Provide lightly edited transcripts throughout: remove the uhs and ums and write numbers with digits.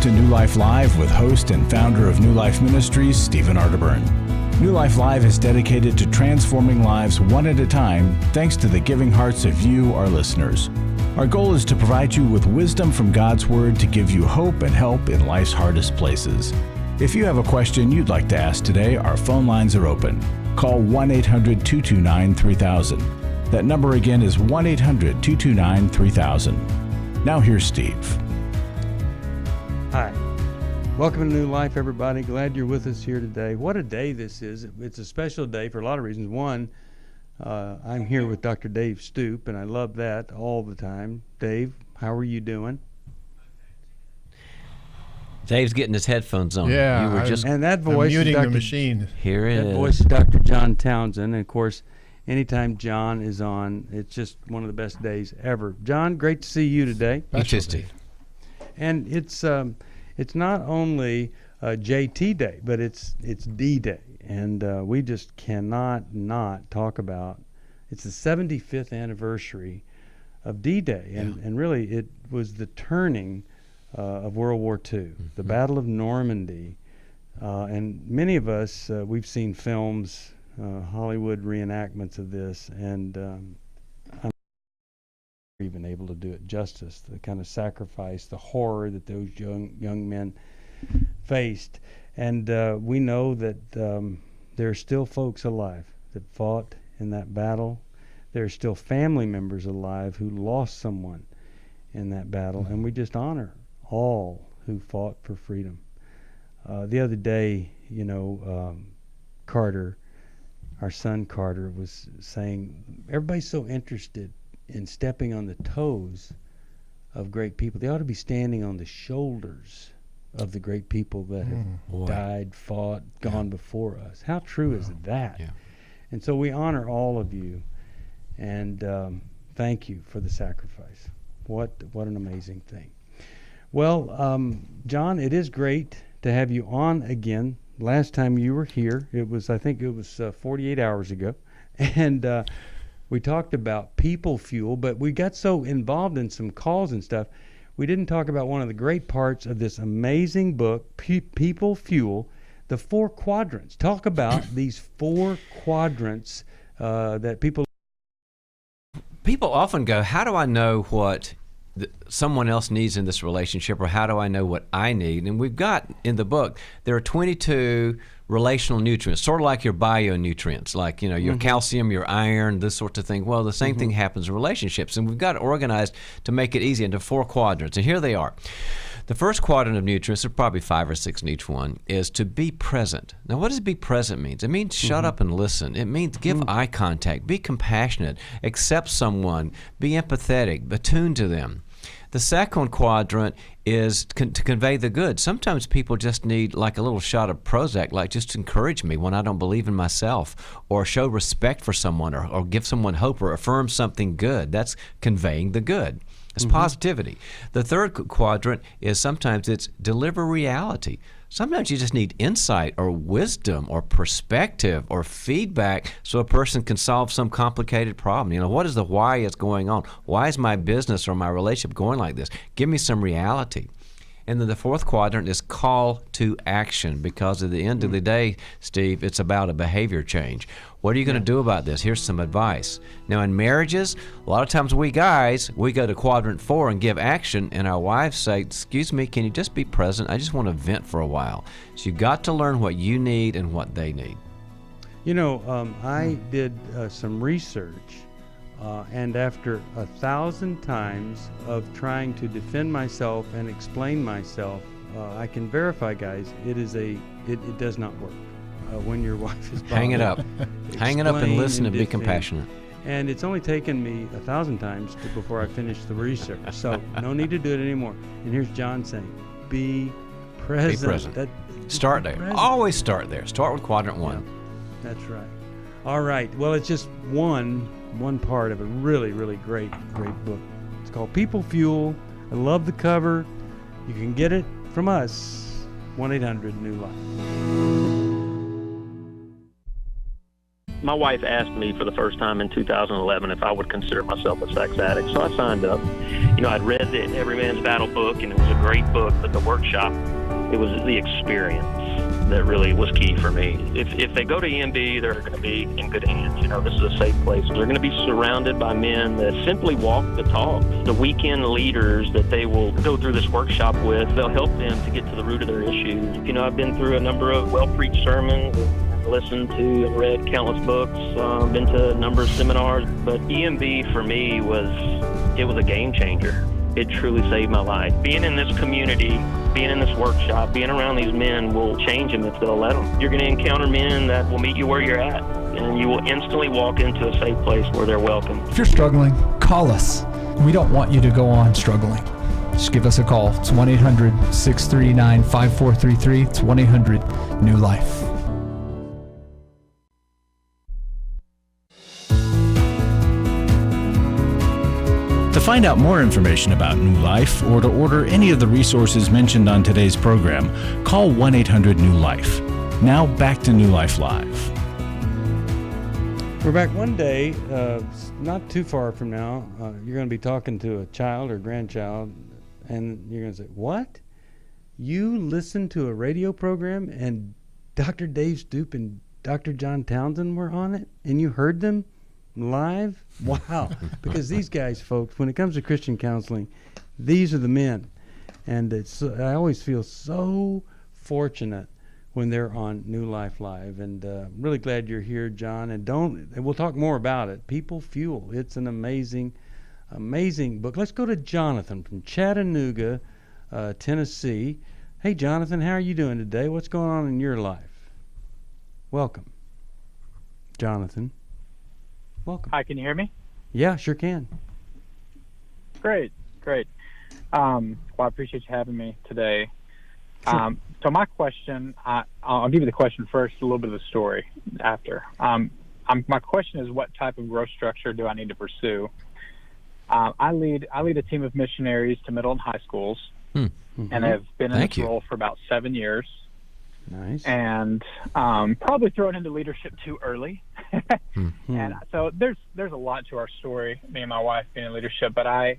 to New Life Live with host and founder of New Life Ministries, Stephen Arterburn. New Life Live is dedicated to transforming lives one at a time, thanks to the giving hearts of you, our listeners. Our goal is to provide you with wisdom from God's Word to give you hope and help in life's hardest places. If you have a question you'd like to ask today, our phone lines are open. Call 1-800-229-3000. That number again is 1-800-229-3000. Now here's Steve. Hi. Welcome to New Life, everybody. Glad you're with us here today. What a day this is. It's a special day for a lot of reasons. One, I'm here with Dr. Dave Stoop, and I love that all the time. Dave, how are you doing? Dave's getting his headphones on. Yeah, you were just and that voice muting is Dr. the machine. Here it that is. voice is Dr. John Townsend. And of course, anytime John is on, it's just one of the best days ever. John, great to see you today. You too, Steve. And it's not only JT Day, but it's D-Day, and we just cannot not talk about. It's the 75th anniversary of D-Day, and really it was the turning of World War II, the Battle of Normandy, and many of us we've seen films, Hollywood reenactments of this, and I'm not even able to do it justice. The kind of sacrifice, the horror that those young men faced, and we know that there are still folks alive that fought in that battle. There are still family members alive who lost someone in that battle, and we just honor all who fought for freedom. The other day, Carter, our son Carter, was saying everybody's so interested in stepping on the toes of great people. They ought to be standing on the shoulders of the great people that have died, fought, gone before us. How true is that? Yeah. And so we honor all of you, and thank you for the sacrifice. What an amazing thing. Well, John, it is great to have you on again. Last time you were here, I think it was 48 hours ago, and we talked about people fuel, but we got so involved in some calls and stuff, we didn't talk about one of the great parts of this amazing book, People Fuel, the 4 quadrants. Talk about these 4 quadrants that people often go, how do I know what someone else needs in this relationship, or how do I know what I need? And we've got in the book, there are 22 relational nutrients, sort of like your bionutrients, like your calcium, your iron, this sort of thing. Well, the same thing happens in relationships, and we've got it organized to make it easy into 4 quadrants, and here they are. The first quadrant of nutrients, there are probably 5 or 6 in each one, is to be present. Now, what does be present mean? It means shut up and listen. It means give eye contact, be compassionate, accept someone, be empathetic, attune to them. The second quadrant is to convey the good. Sometimes people just need like a little shot of Prozac, like just encourage me when I don't believe in myself, or show respect for someone, or give someone hope, or affirm something good. That's conveying the good. It's positivity. The third quadrant is sometimes it's deliver reality. Sometimes you just need insight or wisdom or perspective or feedback so a person can solve some complicated problem. What is the why it's going on? Why is my business or my relationship going like this? Give me some reality. And then the fourth quadrant is call to action, because at the end of the day, Steve, it's about a behavior change. What are you going to do about this? Here's some advice. Now, in marriages, a lot of times we guys, we go to quadrant 4 and give action, and our wives say, excuse me, can you just be present? I just want to vent for a while. So you've got to learn what you need and what they need. I did some research, and after 1,000 times of trying to defend myself and explain myself, I can verify, guys, it does not work. When your wife is hang it up. Hang it up and listen and be compassionate. And it's only taken me 1,000 times before I finish the research. So no need to do it anymore. And here's John saying, be present. Be present. Start there. Present. Always start there. Start with quadrant 1. Yeah, that's right. All right. Well, it's just one part of a really, really great book. It's called People Fuel. I love the cover. You can get it from us, 1-800-NEW-LIFE. My wife asked me for the first time in 2011 if I would consider myself a sex addict, so I signed up. I'd read the Every Man's Battle book, and it was a great book, but the workshop, it was the experience that really was key for me. If they go to EMB, they're going to be in good hands. This is a safe place. They're going to be surrounded by men that simply walk the talk. The weekend leaders that they will go through this workshop with, they'll help them to get to the root of their issues. I've been through a number of well-preached sermons, listened to and read countless books, been to a number of seminars, but EMB for me was a game changer. It truly saved my life. Being in this community, being in this workshop, being around these men will change them if they'll let them. You're going to encounter men that will meet you where you're at, and you will instantly walk into a safe place where they're welcome. If you're struggling, call us. We don't want you to go on struggling. Just give us a call. It's 1-800-639-5433. It's 1-800-NEW-LIFE. To find out more information about New Life or to order any of the resources mentioned on today's program, call 1-800-NEW-LIFE. Now back to New Life Live. We're back one day, not too far from now. You're going to be talking to a child or grandchild, and you're going to say, "What? You listened to a radio program and Dr. Dave Stoop and Dr. John Townsend were on it, and you heard them live?" Wow. Because these guys, folks, when it comes to Christian counseling, these are the men. And I always feel so fortunate when they're on New Life Live. And really glad you're here, John. And we'll talk more about it. People Fuel. It's an amazing, amazing book. Let's go to Jonathan from Chattanooga, Tennessee. Hey, Jonathan, how are you doing today? What's going on in your life? Welcome, Jonathan. Welcome. Hi, can you hear me? Yeah, sure can. Great. Well, I appreciate you having me today. Sure. So my question, I'll give you the question first, a little bit of the story after. My question is, what type of growth structure do I need to pursue? I lead a team of missionaries to middle and high schools, and I've been in this role for about 7 years. Nice. And probably thrown into leadership too early. And so there's a lot to our story, me and my wife being in leadership, but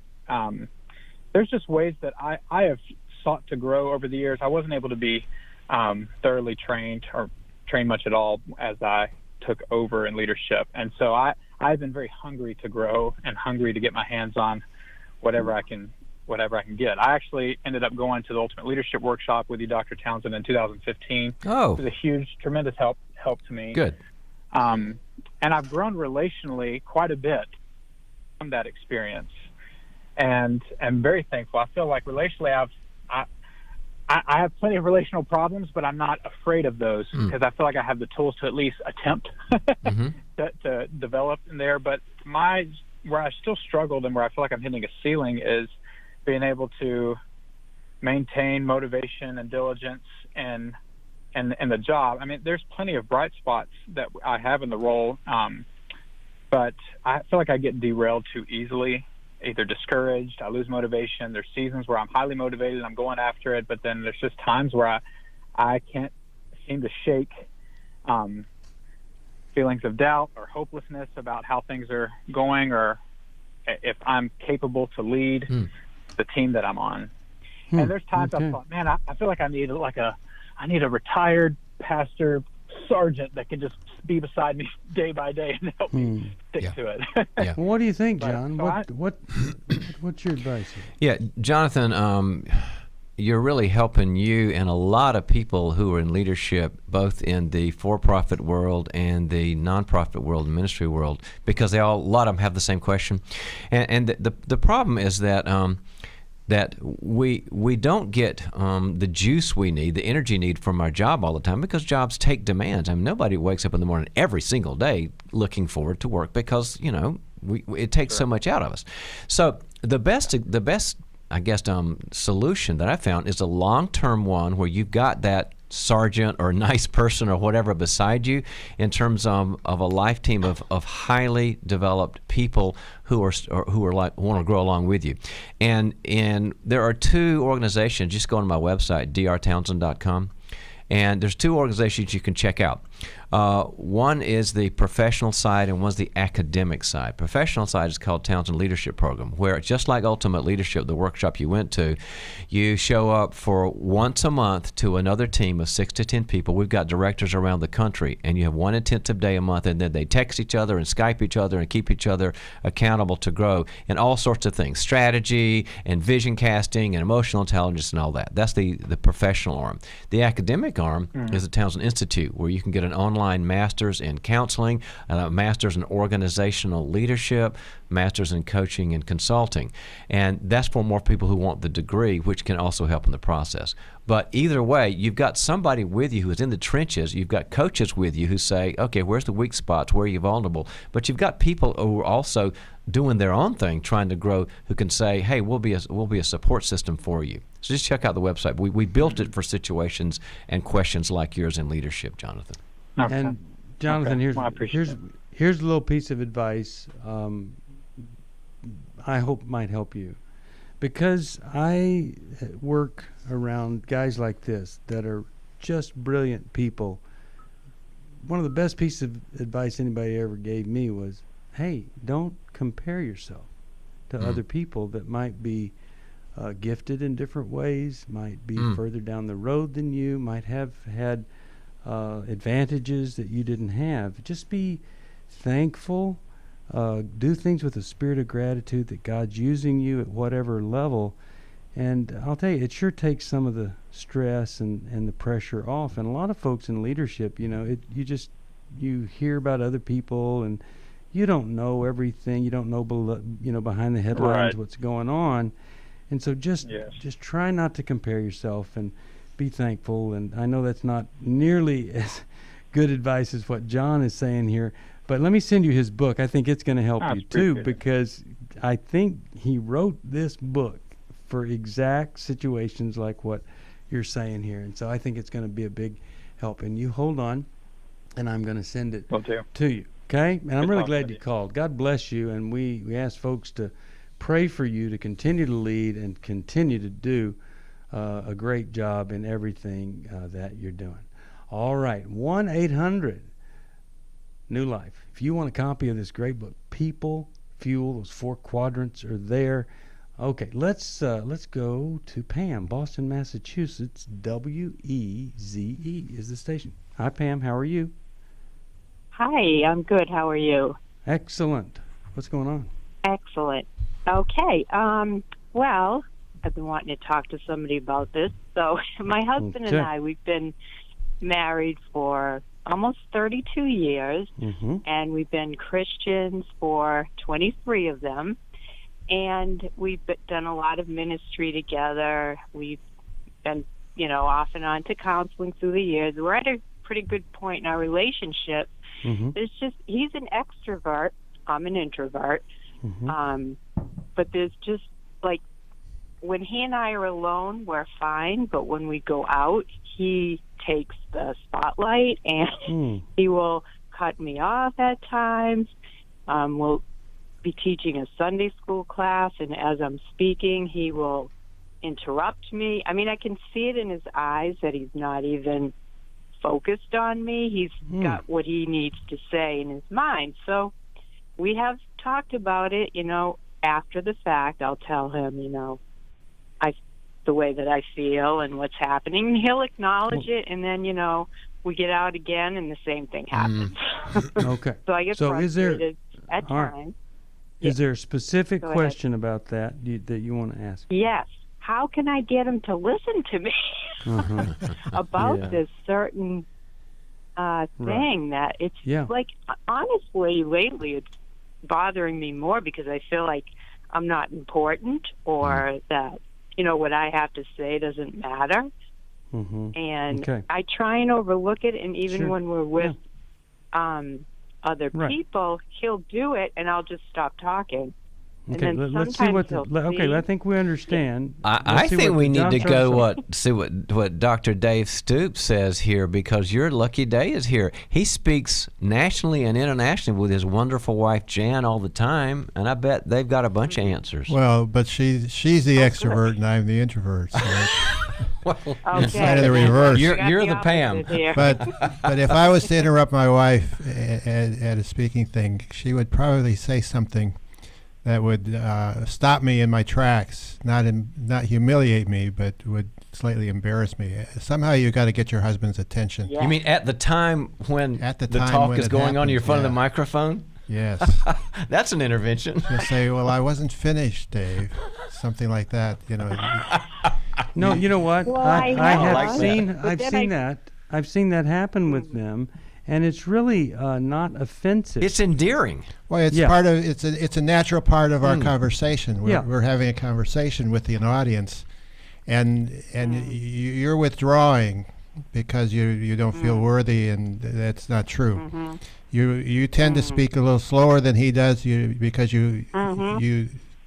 there's just ways that I have sought to grow over the years. I wasn't able to be thoroughly trained or trained much at all as I took over in leadership. And so I've been very hungry to grow and hungry to get my hands on whatever I can get. I actually ended up going to the Ultimate Leadership Workshop with you, Dr. Townsend, in 2015. Oh. It was a huge, tremendous help to me. Good. And I've grown relationally quite a bit from that experience, and I'm very thankful. I feel like relationally I have plenty of relational problems, but I'm not afraid of those because I feel like I have the tools to at least attempt to develop in there. But where I still struggled and where I feel like I'm hitting a ceiling is being able to maintain motivation and diligence and the job. I mean, there's plenty of bright spots that I have in the role, but I feel like I get derailed too easily, either discouraged, I lose motivation. There's seasons where I'm highly motivated and I'm going after it, but then there's just times where I can't seem to shake feelings of doubt or hopelessness about how things are going or if I'm capable to lead the team that I'm on. And there's times I've thought, man, I feel like I need a retired pastor sergeant that can just be beside me day by day and help me stick to it. Well, what do you think, John? What's your advice here? Yeah, Jonathan, you're really helping you and a lot of people who are in leadership, both in the for-profit world and the nonprofit world and ministry world, because a lot of them have the same question. And the problem is that we don't get the juice we need, the energy need from our job all the time because jobs take demands. I mean, nobody wakes up in the morning every single day looking forward to work because, it takes so much out of us. So the best I guess, solution that I found is a long-term one where you've got that sergeant or nice person or whatever beside you in terms of a life team of highly developed people who are like want to grow along with you. And there are two organizations. Just go on my website, drtownsend.com. And there's two organizations you can check out. One is the professional side and one's the academic side. Professional side is called Townsend Leadership Program, where just like Ultimate Leadership, the workshop you went to, you show up for once a month to another team of 6 to 10 people. We've got directors around the country, and you have one intensive day a month, and then they text each other and Skype each other and keep each other accountable to grow in all sorts of things, strategy and vision casting and emotional intelligence and all that. That's the professional arm. The academic arm is the Townsend Institute, where you can get an online master's in counseling, a master's in organizational leadership, master's in coaching and consulting. And that's for more people who want the degree, which can also help in the process. But either way, you've got somebody with you who is in the trenches. You've got coaches with you who say, okay, where's the weak spots? Where are you vulnerable? But you've got people who are also doing their own thing, trying to grow, who can say, hey, we'll be a support system for you. So just check out the website. We built it for situations and questions like yours in leadership, Jonathan. Okay. And Jonathan, Okay. here's a little piece of advice I hope might help you. Because I work around guys like this that are just brilliant people, one of the best pieces of advice anybody ever gave me was, hey, don't compare yourself to other people that might be gifted in different ways, might be further down the road than you, might have had advantages that you didn't have. Just be thankful. Do things with a spirit of gratitude that God's using you at whatever level. And I'll tell you, it sure takes some of the stress and the pressure off. And a lot of folks in leadership, you hear about other people and you don't know everything. You don't know behind the headlines what's going on. And so just try not to compare yourself and be thankful. And I know that's not nearly as good advice as what John is saying here, but let me send you his book. I think it's going to help you too, because I think he wrote this book for exact situations like what you're saying here. And so I think it's going to be a big help. And you hold on, and I'm going to send it to you. Okay? And I'm really glad you called. God bless you. And we ask folks to pray for you to continue to lead and continue to do a great job in everything that you're doing. All right, 1-800-NEW LIFE. If you want a copy of this great book, People Fuel, those 4 quadrants are there. Okay, let's go to Pam, Boston, Massachusetts. WEZE is the station. Hi, Pam. How are you? Hi, I'm good. How are you? Excellent. What's going on? Excellent. Okay. Well, I've been wanting to talk to somebody about this. So my husband and I, we've been married for almost 32 years, and we've been Christians for 23 of them, and we've done a lot of ministry together. We've been, off and on to counseling through the years. We're at a pretty good point in our relationship. It's just, he's an extrovert, I'm an introvert, but there's just, like, when he and I are alone, we're fine, but when we go out, he takes the spotlight, and he will cut me off at times. We'll be teaching a Sunday school class, and as I'm speaking, he will interrupt me. I mean, I can see it in his eyes that he's not even focused on me. He's got what he needs to say in his mind. So we have talked about it, after the fact. I'll tell him, the way that I feel and what's happening. He'll acknowledge it, and then, we get out again, and the same thing happens. Okay. So I get frustrated at times. Is there a specific question about that that you want to ask? Yes. How can I get him to listen to me about this certain thing that it's like, honestly, lately it's bothering me more because I feel like I'm not important, or that, what I have to say doesn't matter. And I try and overlook it, and even when we're with other people, he'll do it, and I'll just stop talking. Okay, let's see what. I think we understand. I think we need to go see what Dr. Dave Stoop says here, because your lucky day is here. He speaks nationally and internationally with his wonderful wife Jan all the time, and I bet they've got a bunch of answers. Well, but she's the extrovert and I'm the introvert. So Okay. Instead of the reverse. You're the Pam. But if I was to interrupt my wife at a speaking thing, she would probably say something that would stop me in my tracks, not humiliate me, but would slightly embarrass me. Somehow you got to get your husband's attention. Yeah. You mean at the time when the time talk when is it going on in your front of the yeah. microphone? Yes. That's an intervention. She'll say, "Well, I wasn't finished, Dave." Something like that, you know. No, you know what? Well, I have like that. seen But I've then seen that. I've seen that happen with them, and it's really not offensive. It's endearing. Well, it's Yeah. part of it's a natural part of our conversation. Yeah. We're having a conversation with an audience, and you're withdrawing because you don't feel worthy, and that's not true. You tend to speak a little slower than he does, because you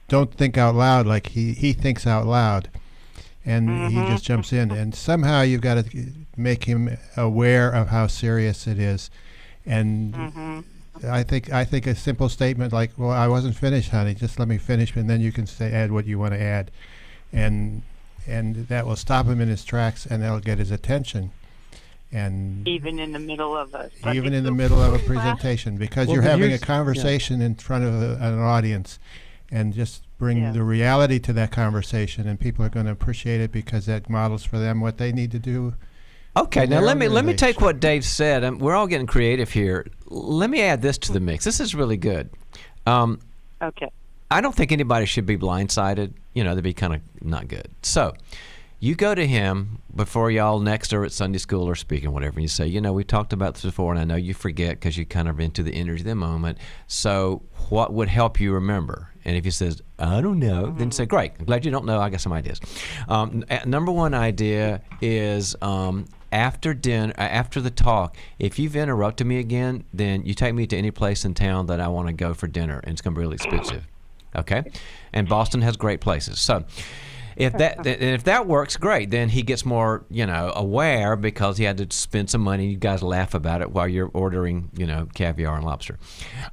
don't think out loud like he thinks out loud, and he just jumps in, and somehow you've got to make him aware of how serious it is, and I think a simple statement like, "Well, I wasn't finished, honey. Just let me finish," and then you can add what you want to add, and that will stop him in his tracks, and that'll get his attention. And even in the middle of a presentation, because Well, you're but having a here's- conversation in front of an audience, and just bring the reality to that conversation, and people are going to appreciate it because that models for them what they need to do. Okay, in now their let me organization. take what Dave said. We're all getting creative here. Let me add this to the mix. This is really good. Okay. I don't think anybody should be blindsided. You know, that'd be kind of not good. So you go to him before y'all next are at Sunday school or speaking, whatever, and you say, "You know, we talked about this before, and I know you forget because you kind of into the energy of the moment. So what would help you remember?" And if he says, "I don't know," then say, "Great, I'm glad you don't know. I got some ideas." Number one idea is after dinner, after the talk, if you've interrupted me again, then you take me to any place in town that I want to go for dinner, and it's going to be really expensive. Okay? And Boston has great places. So if that works, great. Then he gets more, aware because he had to spend some money. You guys laugh about it while you're ordering, caviar and lobster.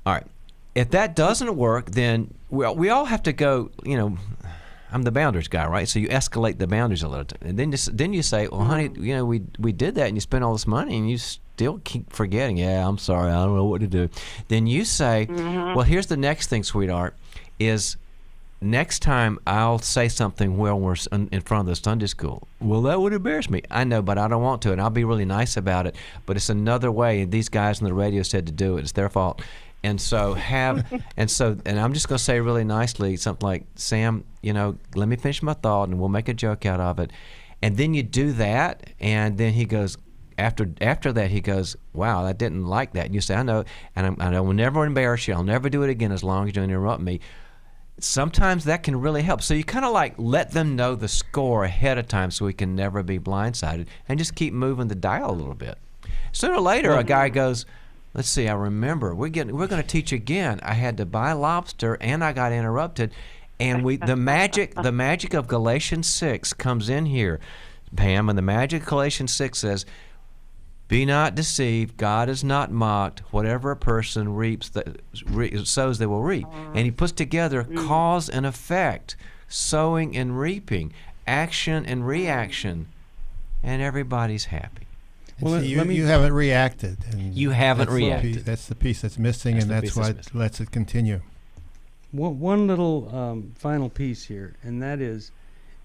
All right. If that doesn't work, then we all have to go, I'm the boundaries guy, right? So you escalate the boundaries a little, and then you say, "Well, honey, we did that, and you spent all this money, and you still keep forgetting." "Yeah, I'm sorry, I don't know what to do." Then you say, "Well, here's the next thing, sweetheart, is next time I'll say something while we're in front of the Sunday school." "Well, that would embarrass me." "I know, but I don't want to, and I'll be really nice about it. But it's another way, and these guys on the radio said to do it. It's their fault." And so and I'm just going to say really nicely something like, "Sam, let me finish my thought, and we'll make a joke out of it." And then you do that, and then he goes, after that, he goes, "Wow, I didn't like that." And you say, "I know, and I will never embarrass you. I'll never do it again as long as you don't interrupt me." Sometimes that can really help. So you kind of like let them know the score ahead of time so we can never be blindsided, and just keep moving the dial a little bit. Sooner or later, a guy goes, "Let's see, I remember. We're going to teach again. I had to buy lobster, and I got interrupted." And the magic of Galatians 6 comes in here, Pam, and the magic of Galatians 6 says, "Be not deceived, God is not mocked. Whatever a person sows, they will reap." And he puts together cause and effect, sowing and reaping, action and reaction, and everybody's happy. Well, You haven't reacted. And You haven't reacted. That's the piece that's missing, and that's what lets it continue. One little final piece here, and that is,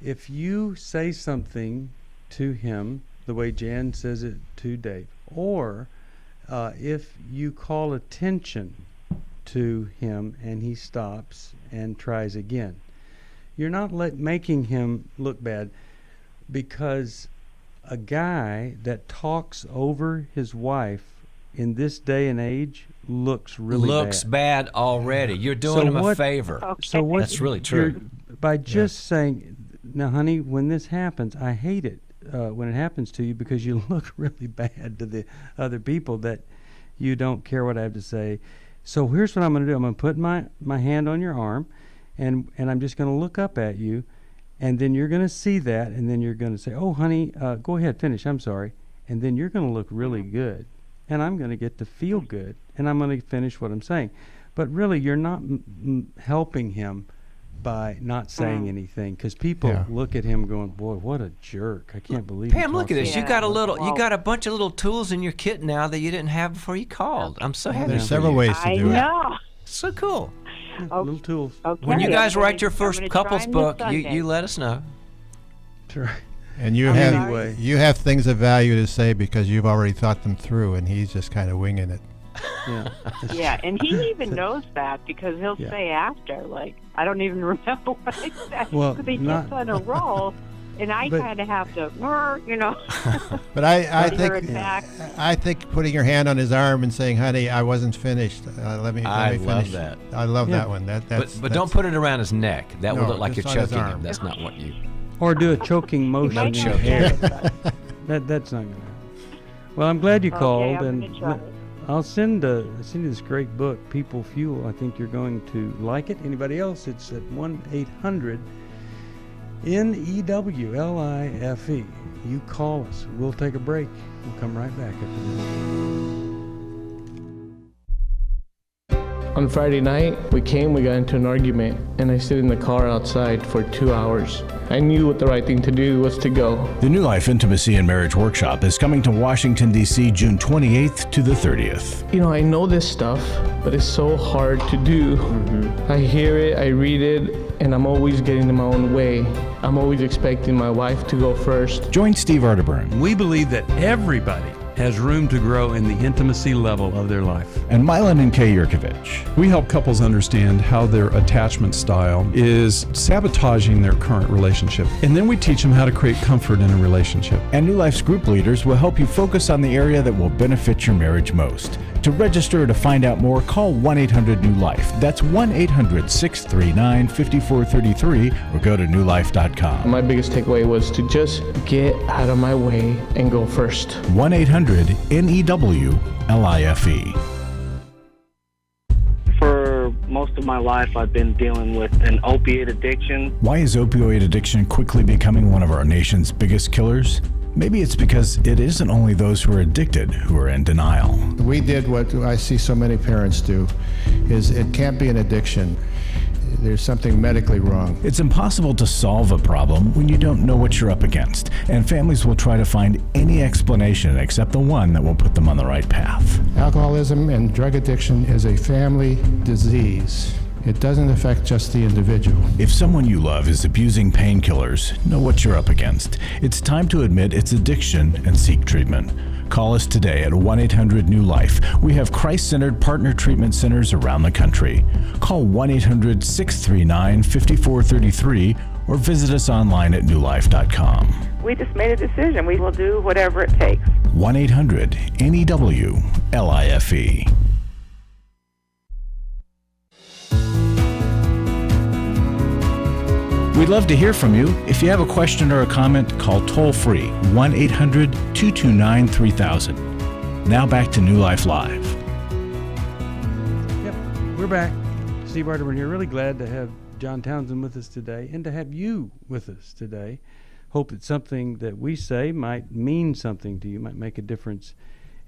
if you say something to him the way Jan says it to Dave, or if you call attention to him and he stops and tries again, you're not making him look bad, because a guy that talks over his wife in this day and age looks really bad already. You're doing him a favor. Okay. So what? That's really true. By just saying, "Now, honey, when this happens, I hate it when it happens to you, because you look really bad to the other people that you don't care what I have to say. So here's what I'm going to do. I'm going to put my hand on your arm, and I'm just going to look up at you, and then you're going to see that, and then you're going to say, 'Oh, honey, go ahead, finish. I'm sorry.' And then you're going to look really good, and I'm going to get to feel good, and I'm going to finish what I'm saying." But really, you're not helping him by not saying anything, because people look at him going, boy, what a jerk. I can't believe Pam, look at this. Yeah. You got a bunch of little tools in your kit now that you didn't have before you called. I'm so happy. There's several ways to do it. I know. So cool. Little tools. Okay. When you guys I'm write your gonna first try couples them book, this Sunday. you let us know. That's right. And you Anyway. you have things of value to say because you've already thought them through, and he's just kind of winging it. Yeah. Yeah, and he even knows that because he'll say after, like, I don't even remember what I said. Well, because he not- gets on a roll, and I But- kind of have to, you know. But I Steer think it back. I think putting your hand on his arm and saying, "Honey, I wasn't finished. Let me I finish." love that. I love Yeah. that one. But don't put it around his neck. That would No, look like you're just on his choking arm. him. That's not what you... Or do a choking motion No in your choking. hair. That's not going to happen. Well, I'm glad you called, I'm and gonna try it. I'll send you this great book, People Fuel. I think you're going to like it. Anybody else? It's at 1-800-NEWLIFE. You call us. We'll take a break. We'll come right back after this. On Friday night, we got into an argument, and I stood in the car outside for 2 hours. I knew what the right thing to do was to go. The New Life Intimacy and Marriage Workshop is coming to Washington, D.C. June 28th to the 30th. You know, I know this stuff, but it's so hard to do. I hear it, I read it, and I'm always getting in my own way. I'm always expecting my wife to go first. Join Steve Arterburn We believe that everybody has room to grow in the intimacy level of their life. and Milan and Kay Yurkovich. We help couples understand how their attachment style is sabotaging their current relationship. And then we teach them how to create comfort in a relationship. And New Life's group leaders will help you focus on the area that will benefit your marriage most. To register or to find out more, call 1-800-NEW-LIFE. That's 1-800-639-5433 or go to newlife.com. My biggest takeaway was to just get out of my way and go first. 1-800-NEWLIFE. For most of my life, I've been dealing with an opiate addiction. Why is opioid addiction quickly becoming one of our nation's biggest killers? Maybe it's because it isn't only those who are addicted who are in denial. We did what I see so many parents do, is it can't be an addiction. There's something medically wrong. It's impossible to solve a problem when you don't know what you're up against, and families will try to find any explanation except the one that will put them on the right path. Alcoholism and drug addiction is a family disease. It doesn't affect just the individual. If someone you love is abusing painkillers, know what you're up against. It's time to admit it's addiction and seek treatment. Call us today at 1-800-NEW-LIFE. We have Christ-centered partner treatment centers around the country. Call 1-800-639-5433 or visit us online at newlife.com. We just made a decision. We will do whatever it takes. 1-800-NEWLIFE. We'd love to hear from you. If you have a question or a comment, call toll-free 1-800-229-3000. Now back to New Life Live. Yep, we're back. Steve Arterburn here. Really glad to have John Townsend with us today and to have you with us today. Hope that something that we say might mean something to you, might make a difference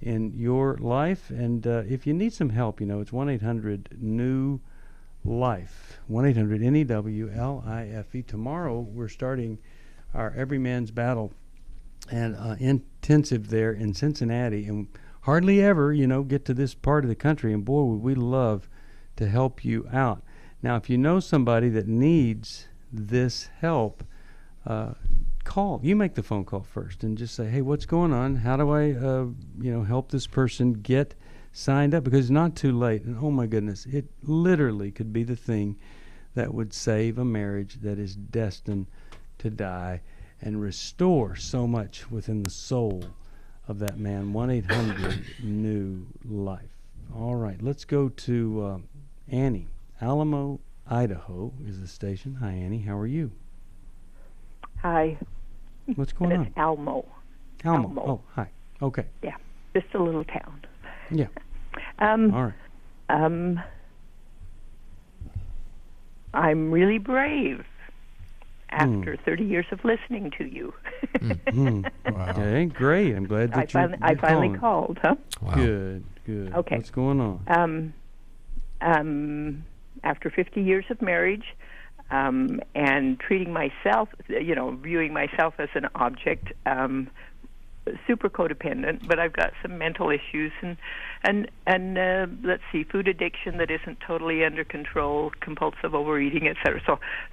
in your life. And if you need some help, you know, it's 1-800-NEW-LIFE. 1-800-NEWLIFE. Tomorrow we're starting our Every Man's Battle and intensive there in Cincinnati, and hardly ever, you know, get to this part of the country, and boy, would we love to help you out. Now, if you know somebody that needs this help, call. You make the phone call first and just say, hey, what's going on? How do I, help this person get signed up? Because it's not too late. And oh my goodness, it literally could be the thing that would save a marriage that is destined to die and restore so much within the soul of that man. 1-800-NEW-LIFE. All right, let's go to Annie. Alamo, Idaho is the station. Hi, Annie. How are you? Hi. What's going on? It's Almo. Almo. Oh, hi. Okay. Yeah, just a little town. Yeah. All right. I'm really brave after 30 years of listening to you. Wow. Okay, great. I'm glad that I finally called, huh? Wow. Good. Okay. What's going on? After 50 years of marriage, and treating myself, viewing myself as an object, super codependent. But I've got some mental issues and let's see, food addiction that isn't totally under control, compulsive overeating, etc.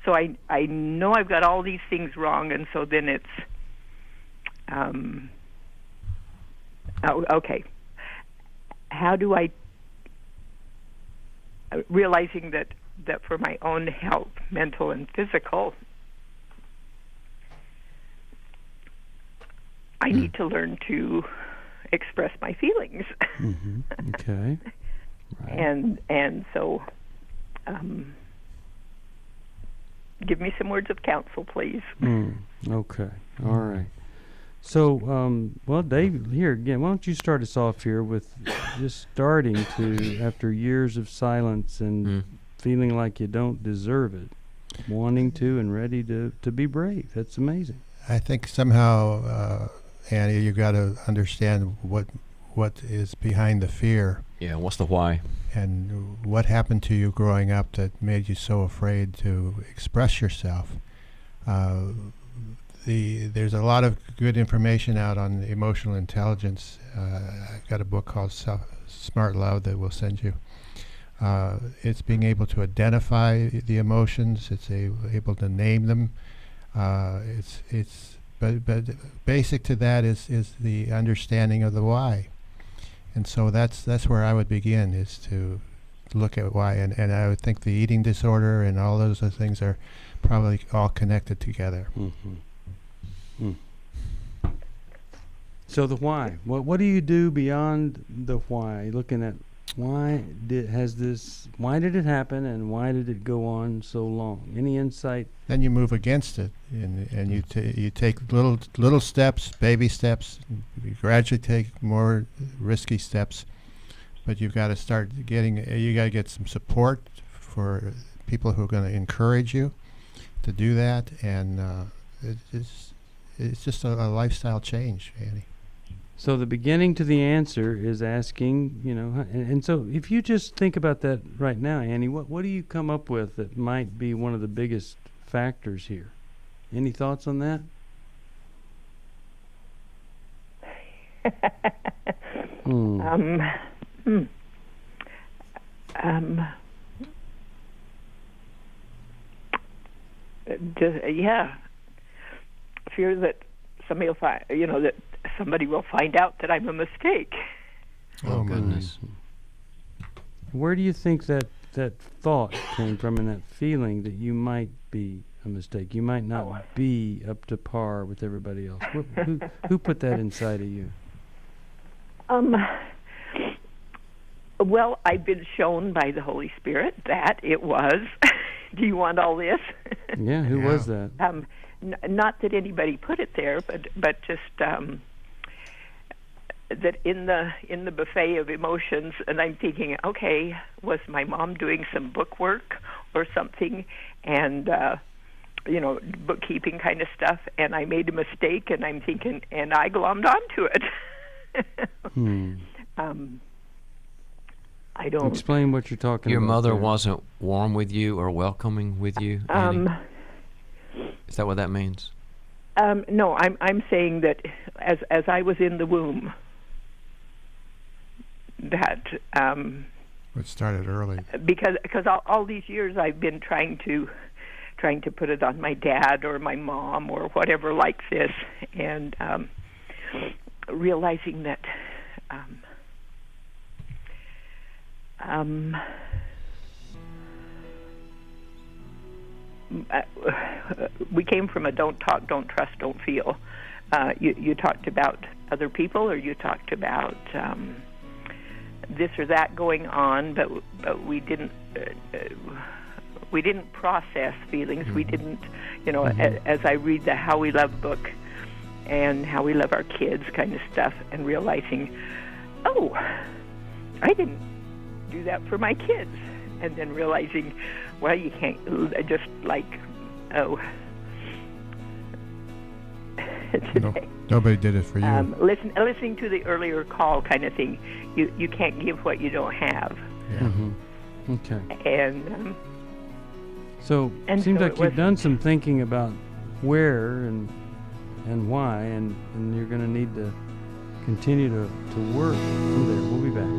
So I know I've got all these things wrong, and so then it's okay. How do I, realizing that for my own health, mental and physical, I need to learn to express my feelings. Okay. Right. And so, give me some words of counsel, please. Okay. All right. So, well, Dave, here again, why don't you start us off here with just starting to, after years of silence and feeling like you don't deserve it, wanting to and ready to be brave. That's amazing. I think somehow, Annie, you got to understand what is behind the fear. Yeah, what's the why? And what happened to you growing up that made you so afraid to express yourself. There's a lot of good information out on emotional intelligence. I've got a book called Smart Love that we'll send you. It's being able to identify the emotions. It's able to name them. But basic to that is the understanding of the why. And so that's where I would begin, is to look at why. And I would think the eating disorder and all those other things are probably all connected together. So the why. What do you do beyond the why? Looking at why did it happen, and why did it go on so long? Any insight? Then you move against it, and you take little steps, baby steps. You gradually take more risky steps, but you've got to start you got to get some support for people who are going to encourage you to do that, and it's just a lifestyle change, Annie. So the beginning to the answer is asking, and so if you just think about that right now, Annie, what do you come up with that might be one of the biggest factors here? Any thoughts on that? Fear that somebody will find, that somebody will find out that I'm a mistake. Oh goodness. Where do you think that thought came from, and that feeling that you might be a mistake? You might not be up to par with everybody else. Who put that inside of you? Well, I've been shown by the Holy Spirit that it was. Do you want all this? Yeah, who was that? Not that anybody put it there, but just that in the buffet of emotions, and I'm thinking, okay, was my mom doing some book work or something, and bookkeeping kind of stuff, and I made a mistake, and I'm thinking, and I glommed onto it. I don't explain what you're talking Your about. Your mother there. wasn't warm with you or welcoming with you, Annie? Is that what that means? No, I'm saying that as I was in the womb, that it started early. Because all these years I've been trying to put it on my dad or my mom or whatever like this, and realizing that we came from a don't talk, don't trust, don't feel. You talked about other people, or you talked about this or that going on, but we didn't process feelings. We didn't, as I read the How We Love book and How We Love Our Kids kind of stuff, and realizing, oh, I didn't do that for my kids. And then realizing, well, you can't just nobody did it for you. Listening to the earlier call kind of thing, you can't give what you don't have. Yeah. Okay. And So it seems like you've done some thinking about where and why, and you're going to need to continue to work from there. We'll be back.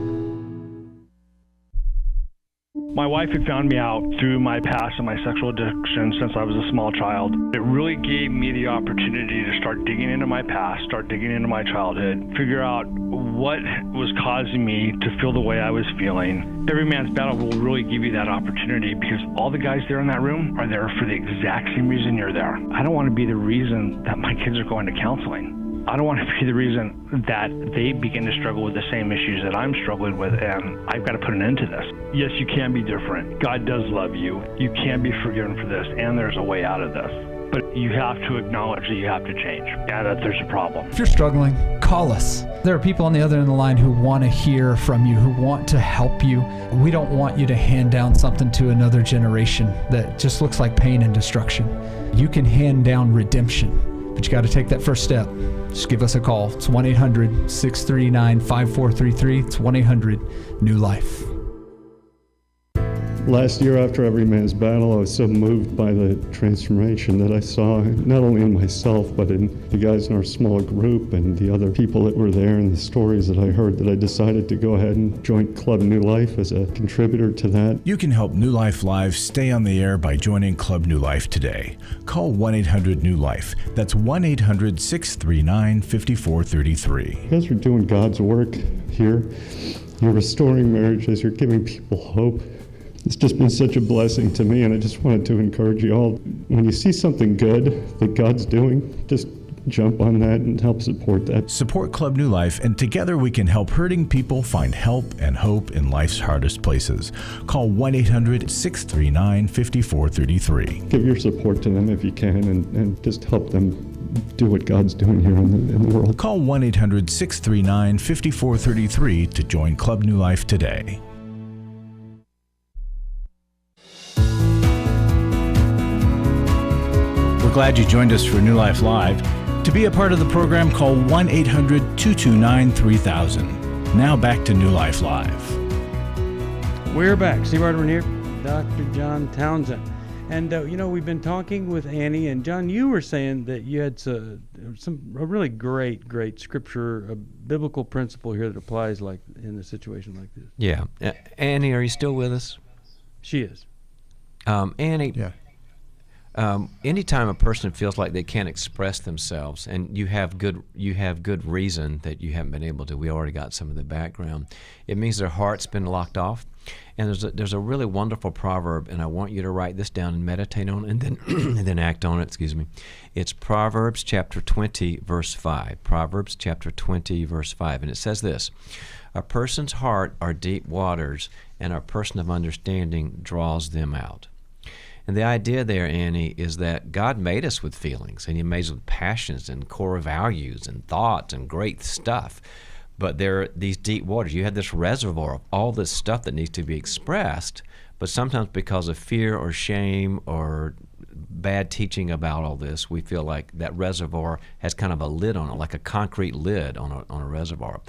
My wife had found me out through my past and my sexual addiction since I was a small child. It really gave me the opportunity to start digging into my past, start digging into my childhood, figure out what was causing me to feel the way I was feeling. Every Man's Battle will really give you that opportunity because all the guys there in that room are there for the exact same reason you're there. I don't want to be the reason that my kids are going to counseling. I don't want to be the reason that they begin to struggle with the same issues that I'm struggling with, and I've got to put an end to this. Yes, you can be different. God does love you. You can be forgiven for this, and there's a way out of this. But you have to acknowledge that you have to change, and that there's a problem. If you're struggling, call us. There are people on the other end of the line who want to hear from you, who want to help you. We don't want you to hand down something to another generation that just looks like pain and destruction. You can hand down redemption, but you got to take that first step. Just give us a call. It's 1-800-639-5433. It's 1-800-NEW-LIFE. Last year after Every Man's Battle, I was so moved by the transformation that I saw not only in myself, but in the guys in our small group and the other people that were there and the stories that I heard, that I decided to go ahead and join Club New Life as a contributor to that. You can help New Life Live stay on the air by joining Club New Life today. Call 1-800-NEW-LIFE. That's 1-800-639-5433. You guys are doing God's work here. You're restoring marriages. You're giving people hope. It's just been such a blessing to me, and I just wanted to encourage you all. When you see something good that God's doing, just jump on that and help support that. Support Club New Life, and together we can help hurting people find help and hope in life's hardest places. Call 1-800-639-5433. Give your support to them if you can, and just help them do what God's doing here in the world. Call 1-800-639-5433 to join Club New Life today. We're glad you joined us for New Life Live. To be a part of the program, call 1-800-229-3000. Now back to New Life Live. We're back. Steve Arterburn here, Dr. John Townsend. And, we've been talking with Annie. And, John, you were saying that you had a really great scripture, a biblical principle here that applies like in a situation like this. Yeah. Annie, are you still with us? She is. Annie. Yeah. Anytime a person feels like they can't express themselves, and you have good reason that you haven't been able to, we already got some of the background, it means their heart's been locked off. And there's a really wonderful proverb, and I want you to write this down and meditate on it, and then and then act on it. Excuse me. It's Proverbs chapter 20, verse 5. Proverbs chapter 20, verse 5, and it says this: "A person's heart are deep waters, and a person of understanding draws them out." And the idea there, Annie, is that God made us with feelings, and He made us with passions and core values and thoughts and great stuff. But there are these deep waters. You have this reservoir of all this stuff that needs to be expressed, but sometimes because of fear or shame or bad teaching about all this, we feel like that reservoir has kind of a lid on it, like a concrete lid on a reservoir.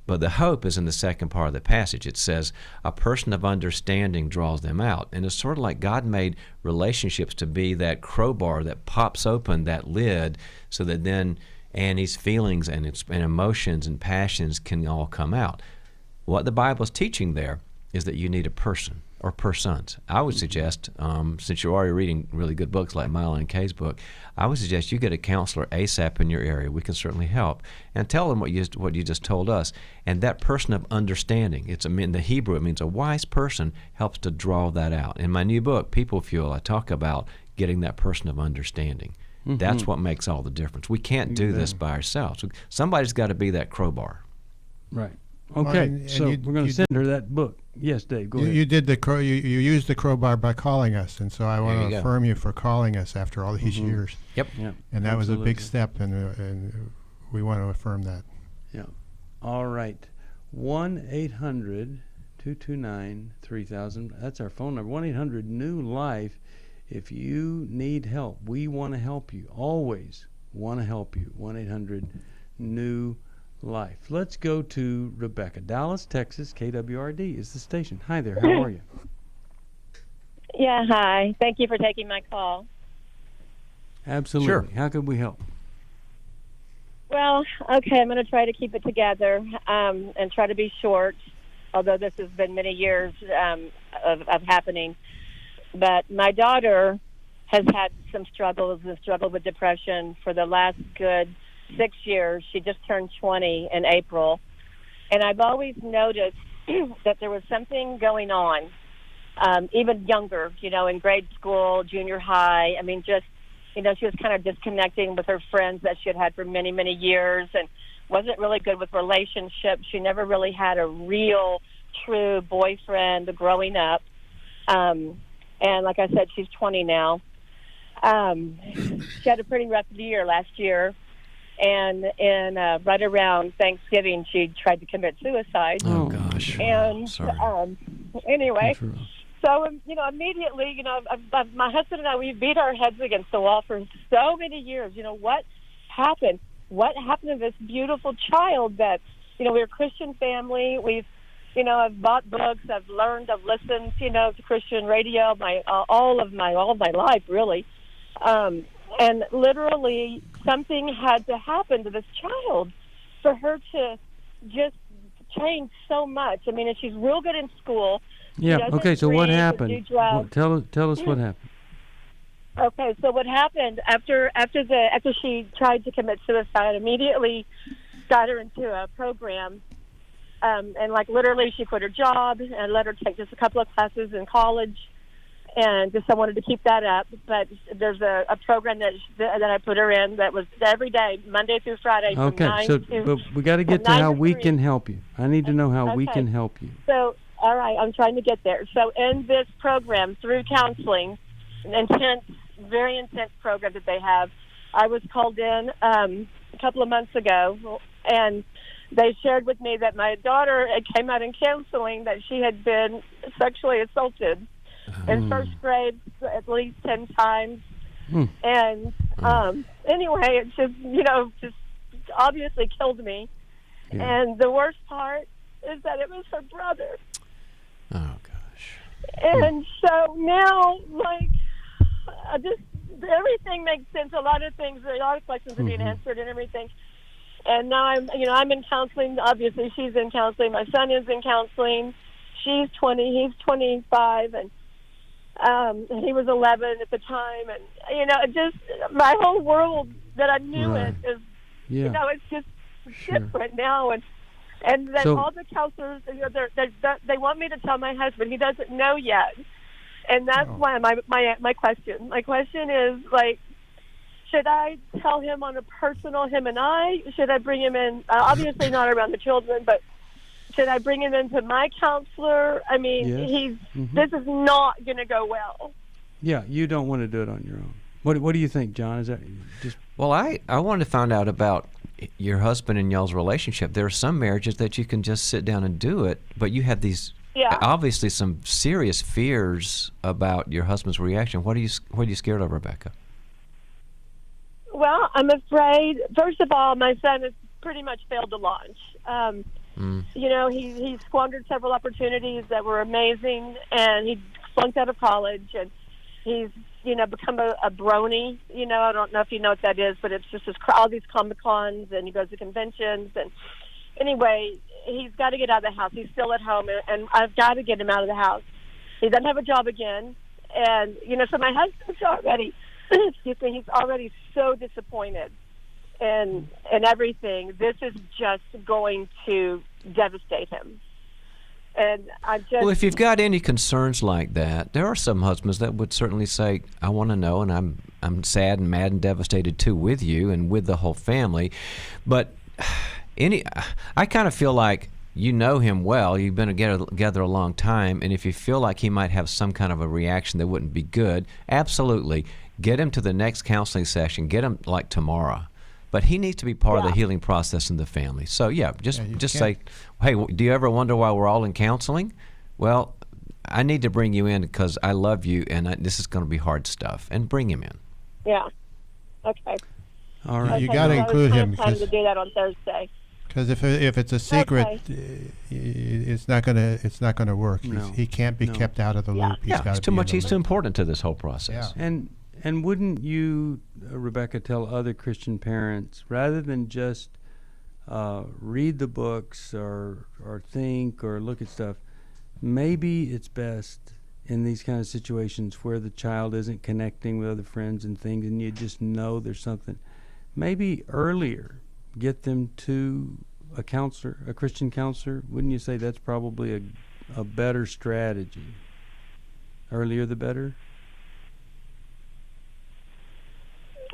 But the hope is in the second part of the passage. It says, a person of understanding draws them out. And it's sort of like God made relationships to be that crowbar that pops open that lid so that then Annie's feelings and emotions and passions can all come out. What the Bible is teaching there is that you need a person or persons. I would suggest, since you're already reading really good books like Milo and Kay's book, I would suggest you get a counselor ASAP in your area. We can certainly help. And tell them what you just told us. And that person of understanding, in the Hebrew, it means a wise person, helps to draw that out. In my new book, People Fuel, I talk about getting that person of understanding. Mm-hmm. That's what makes all the difference. We can't do this by ourselves. Somebody's got to be that crowbar. Right. Okay, so we're going to send her that book. Yes, Dave, go ahead. You did you used the crowbar by calling us, and so I want to affirm you for calling us after all these years. Yep. And that was a big step, and we want to affirm that. Yeah. All right. 1-800-229-3000. That's our phone number. 1-800-NEW-LIFE. If you need help, we want to help you. Always want to help you. 1-800-NEW-LIFE. Let's go to Rebecca. Dallas, Texas, KWRD is the station. Hi there, how are you? Yeah, hi. Thank you for taking my call. Absolutely. Sure. How could we help? Well, okay, I'm going to try to keep it together and try to be short, although this has been many years of happening. But my daughter has had some struggles with depression for the last good 6 years. She just turned 20 in April. And I've always noticed that there was something going on, even younger, in grade school, junior high. I mean, just, she was kind of disconnecting with her friends that she had had for many, many years and wasn't really good with relationships. She never really had a real, true boyfriend growing up. And like I said, she's 20 now. She had a pretty rough year last year. And right around Thanksgiving, she tried to commit suicide. Oh, gosh. And sorry. Anyway, so, immediately, my husband and I, we beat our heads against the wall for so many years. What happened? What happened to this beautiful child that, we're a Christian family. We've, I've bought books. I've learned. I've listened, to Christian radio all of my life, really. And literally something had to happen to this child for her to just change so much. I mean, and she's real good in school. Yeah. Okay. So what happened? Tell us what happened. Okay. So what happened after she tried to commit suicide? Immediately got her into a program. And literally she quit her job and let her take just a couple of classes in college, and just I wanted to keep that up. But there's a program that I put her in that was every day, Monday through Friday. Okay, from 9 to, but we got to get to how we can help you. I need to know how we can help you. So, all right, I'm trying to get there. So in this program, through counseling, an very intense program that they have, I was called in a couple of months ago, and they shared with me that my daughter came out in counseling that she had been sexually assaulted in first grade at least 10 times. And anyway, it just obviously killed me. Yeah. And the worst part is that it was her brother. Oh, gosh. And so now, everything makes sense. A lot of questions are being answered and everything. And now I'm in counseling. Obviously, she's in counseling. My son is in counseling. She's 20. He's 25, and he was 11 at the time. And just my whole world that I knew it is, it's just different now. And then all the counselors, they want me to tell my husband. He doesn't know yet, and that's why my question. My question is should I tell him on a personal, him and I? Should I bring him in? Obviously not around the children, but should I bring him into my counselor? I mean, this is not going to go well. Yeah, you don't want to do it on your own. What do you think, John? Is that just? Well, I wanted to find out about your husband and y'all's relationship. There are some marriages that you can just sit down and do it, but you have these obviously some serious fears about your husband's reaction. What are you scared of, Rebecca? Well, I'm afraid, first of all, my son has pretty much failed to launch. He squandered several opportunities that were amazing, and he flunked out of college, and he's, become a brony. I don't know if you know what that is, but it's just all these Comic-Cons, and he goes to conventions, and anyway, he's got to get out of the house. He's still at home, and I've got to get him out of the house. He doesn't have a job again, and, so my husband's already... excuse me, he's already so disappointed in everything. This is just going to devastate him. And well, if you've got any concerns like that, there are some husbands that would certainly say, I want to know, and I'm sad and mad and devastated too with you and with the whole family. But I kind of feel like you know him well. You've been together a long time, and if you feel like he might have some kind of a reaction that wouldn't be good, absolutely. Get him to the next counseling session. Get him tomorrow. But he needs to be part of the healing process in the family. So, just say, hey, do you ever wonder why we're all in counseling? Well, I need to bring you in because I love you, and this is going to be hard stuff. And bring him in. Yeah. Okay. All right. You got to include him. Time to do that on Thursday. Because if it's a secret, it's not gonna work. No. He can't be kept out of the loop. He's it's too much. He's too important to this whole process. Yeah. And wouldn't you, Rebecca, tell other Christian parents, rather than just read the books or think or look at stuff, maybe it's best in these kind of situations where the child isn't connecting with other friends and things, and you just know there's something, maybe earlier get them to a counselor, a Christian counselor? Wouldn't you say that's probably a better strategy? Earlier the better?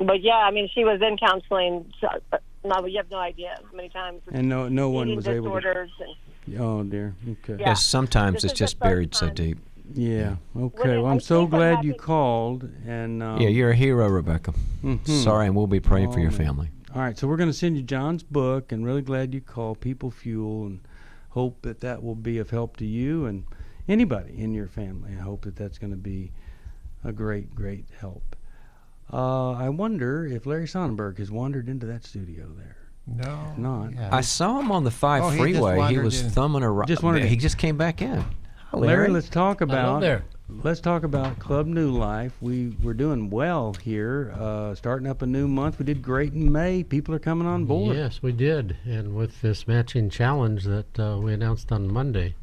But yeah, I mean, she was in counseling. So, no, you have no idea how many times. And no one was able to. And, oh dear. Okay. Yeah, sometimes it's just buried so deep. Yeah. Okay. Well, I'm so glad you called. And yeah, you're a hero, Rebecca. Sorry, and we'll be praying for your family. All right, so we're going to send you John's book, and really glad you called, People Fuel, and hope that will be of help to you and anybody in your family. I hope that's going to be a great, great help. I wonder if Larry Sonnenberg has wandered into that studio there. No. Not. I saw him on the 5 freeway. He was thumbing around. He just came back in. Hi, Larry, let's talk about there. Let's talk about Club New Life. We're doing well here, starting up a new month. We did great in May. People are coming on board. Yes, we did. And with this matching challenge that we announced on Monday,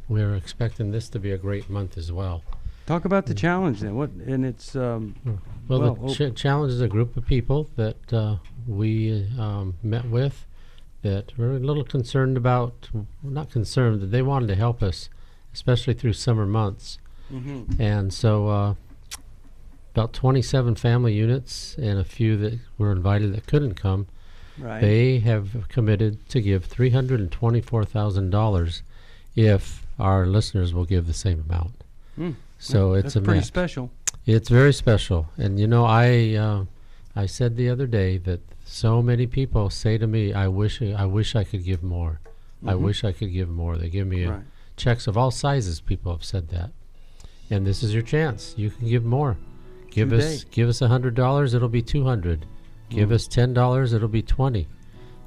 we're expecting this to be a great month as well. Talk about the challenge then. It's the challenge is a group of people that we met with that were a little concerned about, not concerned, that they wanted to help us, especially through summer months. And so about 27 family units and a few that were invited that couldn't come, they have committed to give $324,000 if our listeners will give the same amount. So it's that's pretty special. It's very special. And you know, I said the other day that so many people say to me, I wish I could give more. I wish I could give more. They give me checks of all sizes. People have said that. And this is your chance. You can give more. Give us $100, it'll be $200. Give us $10, it'll be $20.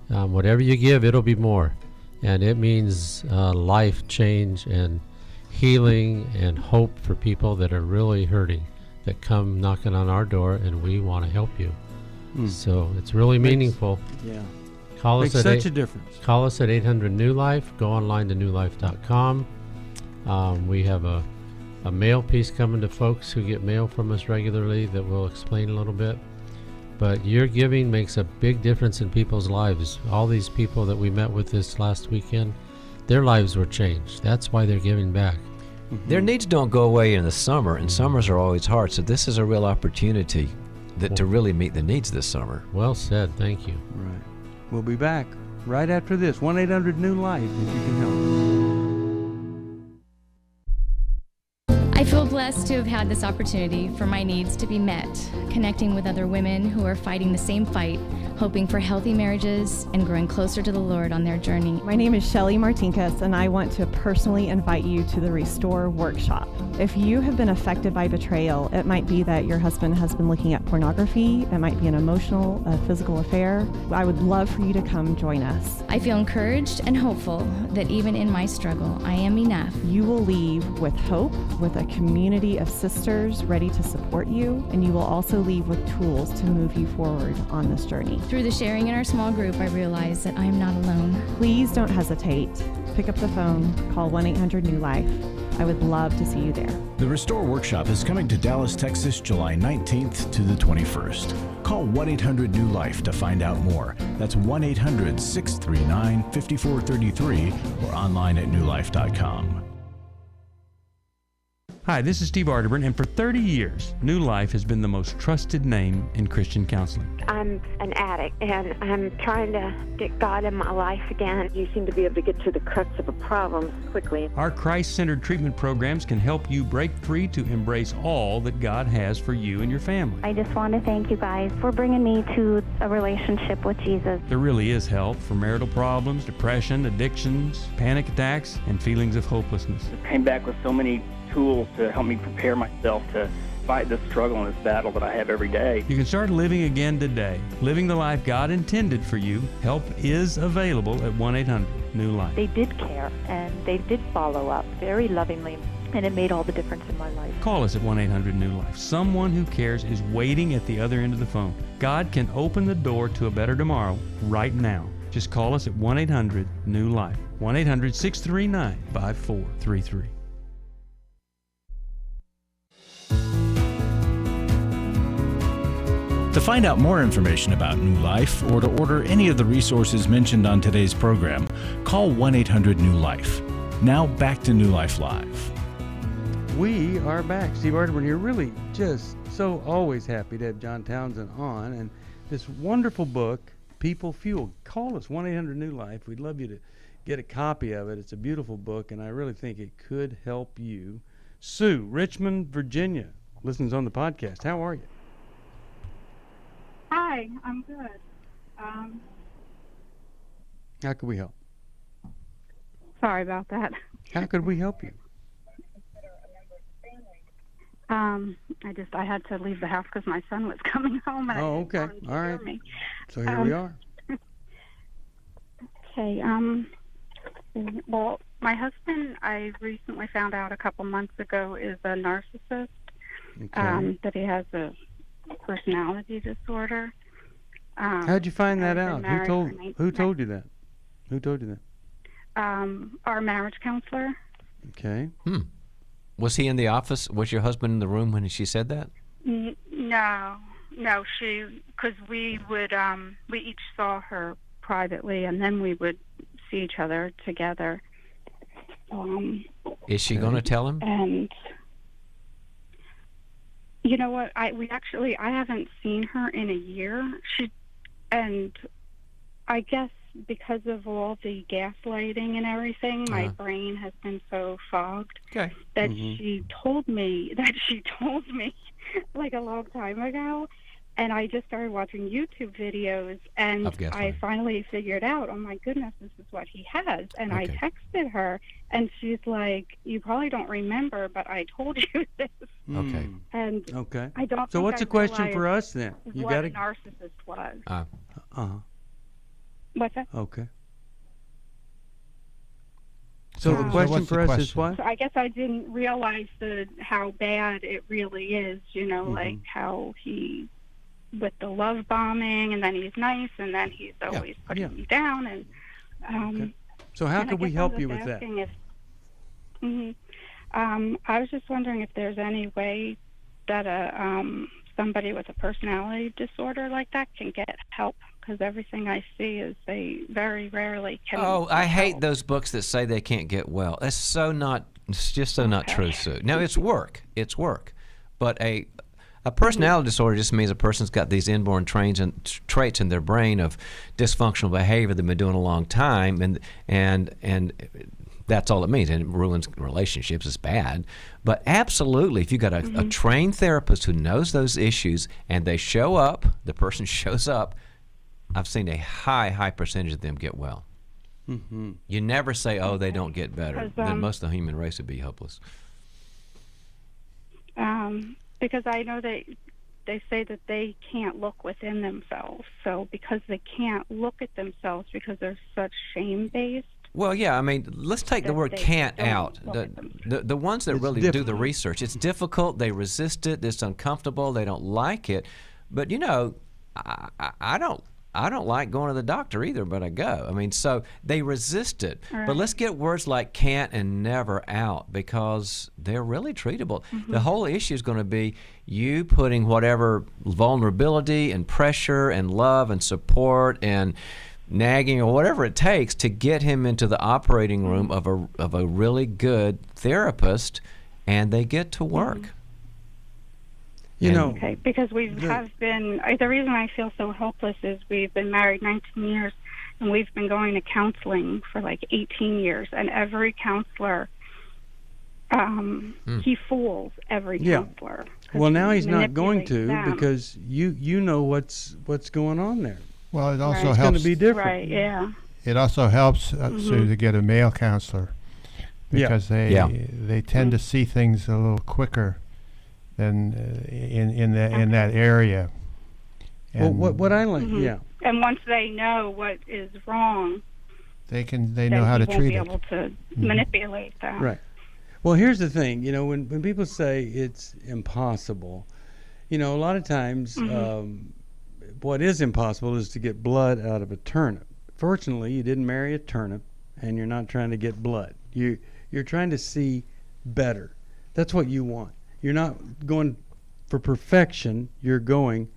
Whatever you give, it'll be more. And it means life change and healing and hope for people that are really hurting, that come knocking on our door, and we want to help you. So it's really meaningful. Yeah. Call Makes us such a difference. Call us at 800 New Life. Go online to newlife.com. We have a mail piece coming to folks who get mail from us regularly that will explain a little bit. But your giving makes a big difference in people's lives. All these people that we met with this last weekend, their lives were changed. That's why they're giving back. Their needs don't go away in the summer, and summers are always hard. So this is a real opportunity to really meet the needs this summer. Well said. Thank you. Right. We'll be back right after this. 1-800-NEW-LIFE if you can help. I feel blessed to have had this opportunity for my needs to be met, connecting with other women who are fighting the same fight, hoping for healthy marriages and growing closer to the Lord on their journey. My name is Shelly Martinkus, and I want to personally invite you to the Restore Workshop. If you have been affected by betrayal, it might be that your husband has been looking at pornography, it might be an emotional, physical affair. I would love for you to come join us. I feel encouraged and hopeful that even in my struggle, I am enough. You will leave with hope, with a community of sisters ready to support you, and you will also leave with tools to move you forward on this journey. Through the sharing in our small group, I realize that I am not alone. Please don't hesitate. Pick up the phone, call 1-800-NEW-LIFE. I would love to see you there. The Restore Workshop is coming to Dallas, Texas, July 19th to the 21st. Call 1-800-NEW-LIFE to find out more. That's 1-800-639-5433 or online at newlife.com. Hi, this is Steve Arterburn, and for 30 years, New Life has been the most trusted name in Christian counseling. I'm an addict, and I'm trying to get God in my life again. You seem to be able to get to the crux of a problem quickly. Our Christ-centered treatment programs can help you break free to embrace all that God has for you and your family. I just want to thank you guys for bringing me to a relationship with Jesus. There really is help for marital problems, depression, addictions, panic attacks, and feelings of hopelessness. I came back with so many tools to help me prepare myself to fight this struggle and this battle that I have every day. You can start living again today, living the life God intended for you. Help is available at 1-800-NEW-LIFE. They did care, and they did follow up very lovingly, and it made all the difference in my life. Call us at 1-800-NEW-LIFE. Someone who cares is waiting at the other end of the phone. God can open the door to a better tomorrow right now. Just call us at 1-800-NEW-LIFE. 1-800-639-5433. To find out more information about New Life or to order any of the resources mentioned on today's program, call 1-800-NEW-LIFE. Now back to New Life Live. We are back. Steve Arterburn here. Really just so always happy to have John Townsend on. And this wonderful book, People Fuel. Call us, 1-800-NEW-LIFE. We'd love you to get a copy of it. It's a beautiful book, and I really think it could help you. Sue, Richmond, Virginia, listens on the podcast. How are you? Hi, I'm good. How could we help? Sorry about that. How could we help you? I had to leave the house because my son was coming home. And okay. All right. So here we are. Okay. Well, my husband, I recently found out a couple months ago, is a narcissist. Okay. That he has a personality disorder. How'd you find that out? Who told you that? Who told you that? Our marriage counselor. Okay. Was he in the office? Was your husband in the room when she said that? No, because we each saw her privately, and then we would see each other together. Is she going to tell him? And you know what? I haven't seen her in a year. And I guess because of all the gaslighting and everything, my brain has been so fogged that she told me like a long time ago, and I just started watching YouTube videos, and I finally figured out, oh my goodness, this is what he has. And I texted her, and she's like, you probably don't remember, but I told you this. Okay. And I don't. So what's the question for us then? You got a narcissist was. What's that? Okay. So the question for us is what? So I guess I didn't realize how bad it really is, like how he, with the love bombing, and then he's nice, and then he's always putting me down. And So how could we help you with that? I was just wondering if there's any way that somebody with a personality disorder like that can get help, because everything I see is they very rarely can. Oh, I hate those books that say they can't get well. It's just so not true, Sue. No, it's work. But a personality disorder just means a person's got these inborn traits in their brain of dysfunctional behavior they've been doing a long time, and that's all it means, and it ruins relationships. It's bad. But absolutely, if you've got a trained therapist who knows those issues and they show up, the person shows up, I've seen a high percentage of them get well. You never say, oh, they don't get better. Then most of the human race would be hopeless. Because I know they say that they can't look within themselves. So because they can't look at themselves because they're such shame-based. Well, yeah, I mean, let's take the word can't out. The ones that really do the research, it's difficult, they resist it, it's uncomfortable, they don't like it. But, I don't like going to the doctor either, but I go. I mean, so they resist it. Right. But let's get words like can't and never out, because they're really treatable. The whole issue is going to be you putting whatever vulnerability and pressure and love and support and nagging or whatever it takes to get him into the operating room of a really good therapist, and they get to work. Okay, because we have been, the reason I feel so hopeless is we've been married 19 years, and we've been going to counseling for like 18 years, and every counselor, he fools every counselor. Well, now he's not going to because you know what's going on there. Well, it also helps. It's going to be different. Right, yeah. It also helps Sue, to get a male counselor, because they tend to see things a little quicker than in that area. And what I like, yeah. And once they know what is wrong, they know how to treat it. They won't be able to manipulate that. Right. Well, here's the thing. When people say it's impossible, a lot of times what is impossible is to get blood out of a turnip. Fortunately, you didn't marry a turnip, and you're not trying to get blood. You're trying to see better. That's what you want. You're not going for perfection. You're going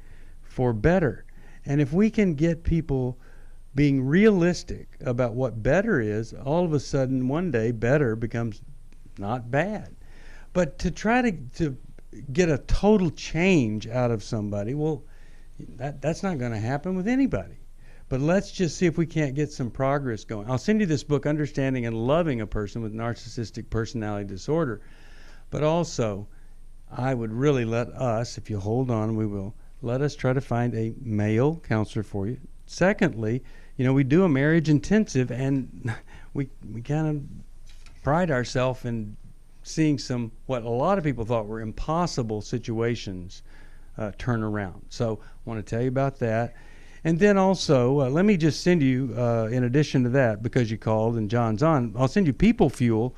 for better. And if we can get people being realistic about what better is, all of a sudden one day better becomes not bad. But to try to get a total change out of somebody, well, that's not going to happen with anybody. But let's just see if we can't get some progress going. I'll send you this book, Understanding and Loving a Person with Narcissistic Personality Disorder. But also, I would really let us, if you hold on, we will, let us try to find a male counselor for you. Secondly, we do a marriage intensive, and we kind of pride ourselves in seeing what a lot of people thought were impossible situations turn around. So I want to tell you about that. And then also, let me just send you, in addition to that, because you called and John's on, I'll send you People Fuel.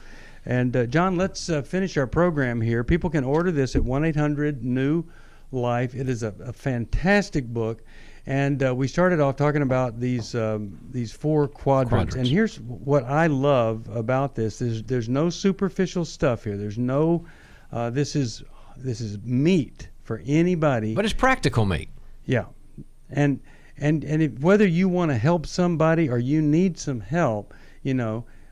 And John, let's finish our program here. People can order this at 1-800-NEW-LIFE. It is a fantastic book. And we started off talking about these 4 quadrants. And here's what I love about this. There's no superficial stuff here. There's no, this is meat for anybody. But it's practical meat. Yeah. And whether you want to help somebody or you need some help,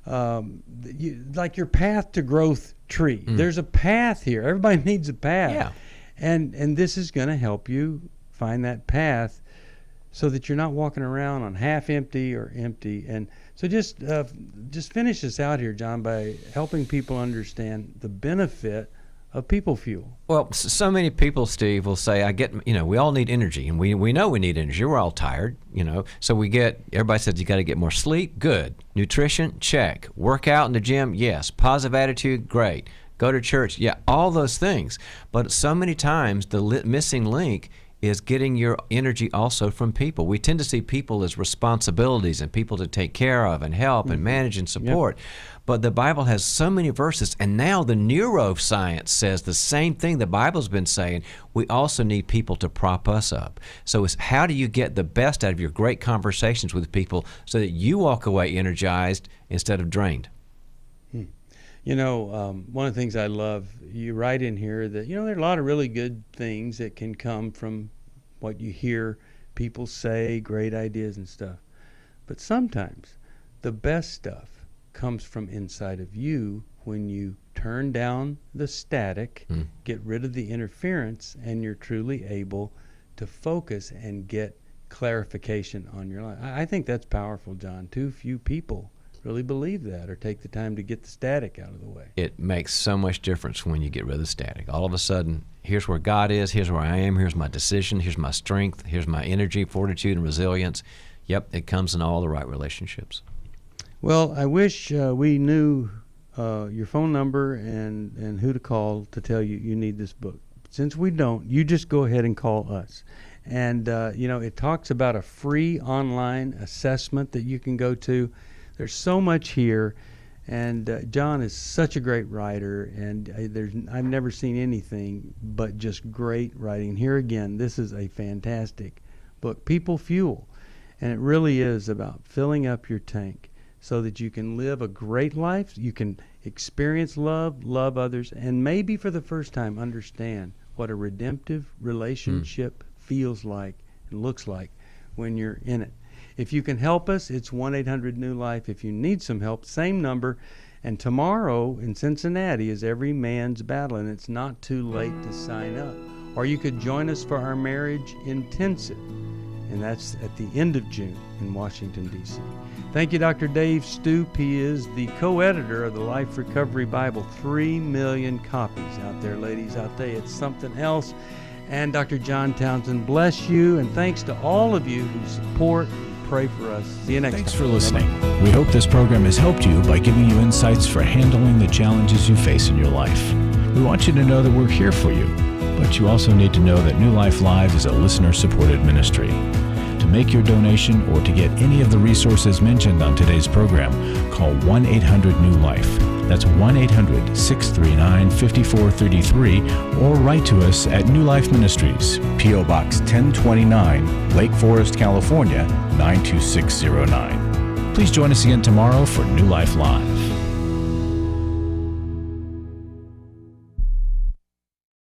like your path to growth tree. There's a path here. Everybody needs a path. Yeah. And this is going to help you find that path so that you're not walking around on half empty or empty. And so just finish this out here, John, by helping people understand the benefit of People Fuel. Well, so many people, Steve, will say, we all need energy, and we know we need energy. We're all tired, so everybody says you got to get more sleep, good. Nutrition, check. Work out in the gym, yes. Positive attitude, great. Go to church, yeah, all those things. But so many times the missing link is getting your energy also from people. We tend to see people as responsibilities and people to take care of and help and manage and support. Yep. But the Bible has so many verses, and now the neuroscience says the same thing the Bible's been saying. We also need people to prop us up. So it's how do you get the best out of your great conversations with people so that you walk away energized instead of drained? One of the things I love, you write in here that, there are a lot of really good things that can come from what you hear people say, great ideas and stuff. But sometimes the best stuff comes from inside of you when you turn down the static, get rid of the interference, and you're truly able to focus and get clarification on your life. I think that's powerful, John. Too few people really believe that or take the time to get the static out of the way. It makes so much difference when you get rid of the static. All of a sudden, here's where God is, here's where I am, here's my decision, here's my strength, here's my energy, fortitude, and resilience. Yep, it comes in all the right relationships. Well, I wish we knew your phone number and who to call to tell you need this book. Since we don't, you just go ahead and call us. And, it talks about a free online assessment that you can go to. There's so much here, and John is such a great writer, and I've never seen anything but just great writing. Here again, this is a fantastic book, People Fuel, and it really is about filling up your tank so that you can live a great life, you can experience love others, and maybe for the first time understand what a redemptive relationship feels like and looks like when you're in it. If you can help us, it's 1-800-NEW-LIFE. If you need some help, same number. And tomorrow in Cincinnati is Every Man's Battle, and it's not too late to sign up. Or you could join us for our Marriage Intensive, and that's at the end of June in Washington, D.C. Thank you, Dr. Dave Stoop. He is the co-editor of the Life Recovery Bible. 3 million copies out there, ladies. I'll tell you, it's something else. And Dr. John Townsend, bless you, and thanks to all of you who support and pray for us. See you next time. Thanks for listening. We hope this program has helped you by giving you insights for handling the challenges you face in your life. We want you to know that we're here for you. But you also need to know that New Life Live is a listener-supported ministry. To make your donation or to get any of the resources mentioned on today's program, call 1-800-NEW-LIFE. That's 1-800-639-5433, or write to us at New Life Ministries, P.O. Box 1029, Lake Forest, California, 92609. Please join us again tomorrow for New Life Live.